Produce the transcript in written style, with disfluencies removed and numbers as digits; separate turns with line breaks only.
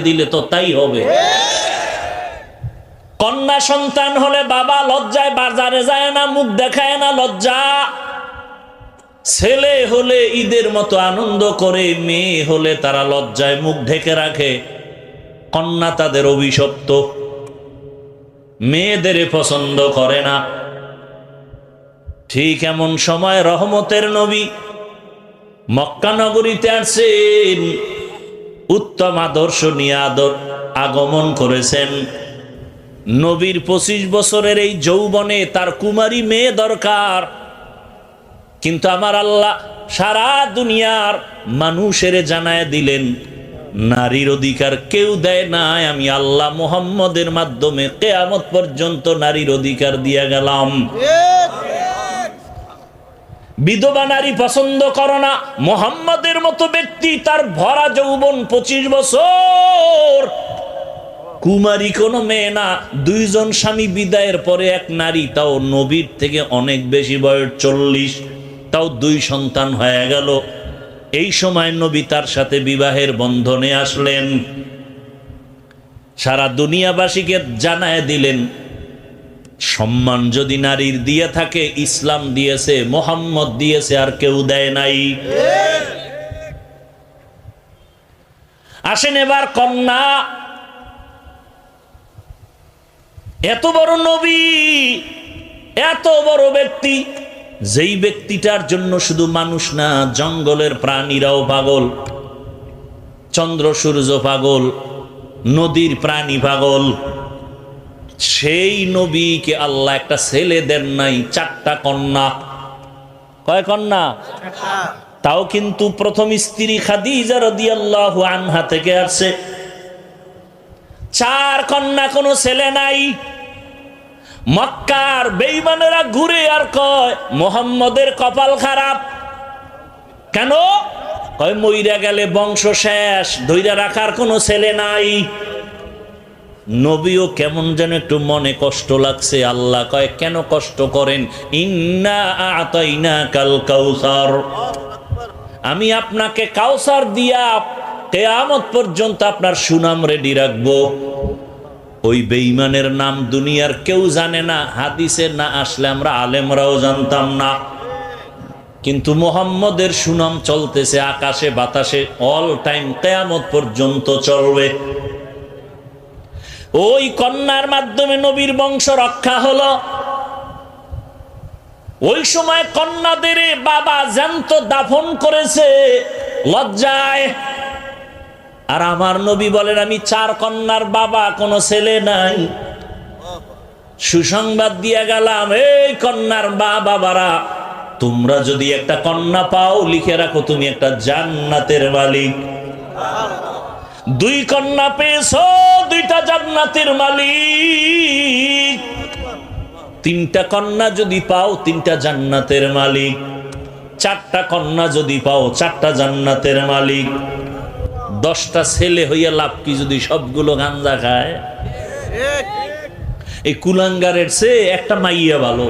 দিলে তো তাই হবে। কন্যা সন্তান হলে বাবা লজ্জায় বাজারে যায় না, মুখ দেখায় না, লজ্জা। ছেলে হলে ঈদের মতো আনন্দ করে, মেয়ে হলে তারা লজ্জায় মুখ ঢেকে রাখে। কন্যা তাদের অভিশপ্ত, মেয়েদের পছন্দ করে না। ঠিক এমন সময় রহমতের নবী মক্কা নগরীতে আসছেন, উত্তম আদর্শ নিয়ে আগমন করেছেন। নবীর 25 বছরের এই যৌবনে তার কুমারী মেয়ে দরকার, কিন্তু আমার আল্লাহ সারা দুনিয়ার মানুষের জানায় দিলেন নারীর অধিকার কেউ দেয় নাই, আমি আল্লাহ মুহাম্মদের মাধ্যমে কিয়ামত পর্যন্ত নারীর অধিকার দিয়ে গেলাম। বিধবা নারী পছন্দ করো না, মুহাম্মদের মতো ব্যক্তি তার ভরা যৌবন 25 বছর, কুমারী কোনো মেয়ে না। 2 জন স্বামী বিদায়ের পরে এক নারী, তাও নবীর থেকে অনেক বেশি বয়স 40, তাও 2 সন্তান হয়ে গেল। এই সময় নবী তার সাথে বিবাহের বন্ধনে আসলেন। সারা দুনিয়াবাসীকে জানায় দিলেন সম্মান যদি নারীর দিয়ে থাকে, ইসলাম দিয়েছে, মুহাম্মদ দিয়েছে, আর কেউ দেয় নাই। আসেন এবার কন্যা, এত বড় নবী, এত বড় ব্যক্তি, যেই ব্যক্তিটার জন্য শুধু মানুষ না, জঙ্গলের প্রাণীরাও পাগল, চন্দ্র সূর্য পাগল, নদীর প্রাণী পাগল। সেই নবীকে আল্লাহ একটা ছেলে দেন নাই, 4টা কন্যা। কয় কন্যা? তাও কিন্তু প্রথম স্ত্রী খাদিজা রাদিয়াল্লাহু আনহা থেকে আসছে। 4 কন্যা, কোনো ছেলে নাই। মক্কার বেঈমানেরা ঘুরে আর কয় মুহাম্মদের কপাল খারাপ। কেন? কয় মইরা গেলে বংশ শেষ, ধইরা রাখার কোনো ছেলে নাই। নবীও কেমন যেন একটু মনে কষ্ট লাগছে। আল্লাহ কয় কেন কষ্ট করেন? ইন্না আতাইনাকাল কাউসার, আমি আপনাকে কাউসার দিয়া কিয়ামত পর্যন্ত আপনার সুনাম রেডি রাখবো। ওই বেঈমানের নাম দুনিয়ার কেউ জানে না, হাদিসে না আসলে আমরা আলেমরাও জানতাম না, কিন্তু মুহাম্মদের সুনাম চলতেছে আকাশে বাতাসে, অল টাইম, কিয়ামত পর্যন্ত চলবে। ওই কন্যার মাধ্যমে নবীর বংশ রক্ষা হলো। ওই সময় কন্যাদের বাবা জ্যান্ত দাফন করেছে লজ্জায়। আর আমার নবী বলেন আমি 4 কন্যার বাবা, কোনো ছেলে নাই। সুসংবাদ দিয়ে গেলাম, এই কন্যার বাবারা, তোমরা যদি একটা কন্যা পাও, লিখে রাখো তুমি একটা জান্নাতের মালিক। 2 কন্যা পেয়েছো, 2টা জান্নাতের মালিক। 3টা কন্যা যদি পাও, 3টা জান্নাতের মালিক। 4টা কন্যা যদি পাও, 4টা জান্নাতের মালিক। 10টা ছেলে হইয়া লাভ কি যদি সবগুলো গাঞ্জা খায়? এই কুলাঙ্গারের চেয়ে একটা মাইয়া ভালো।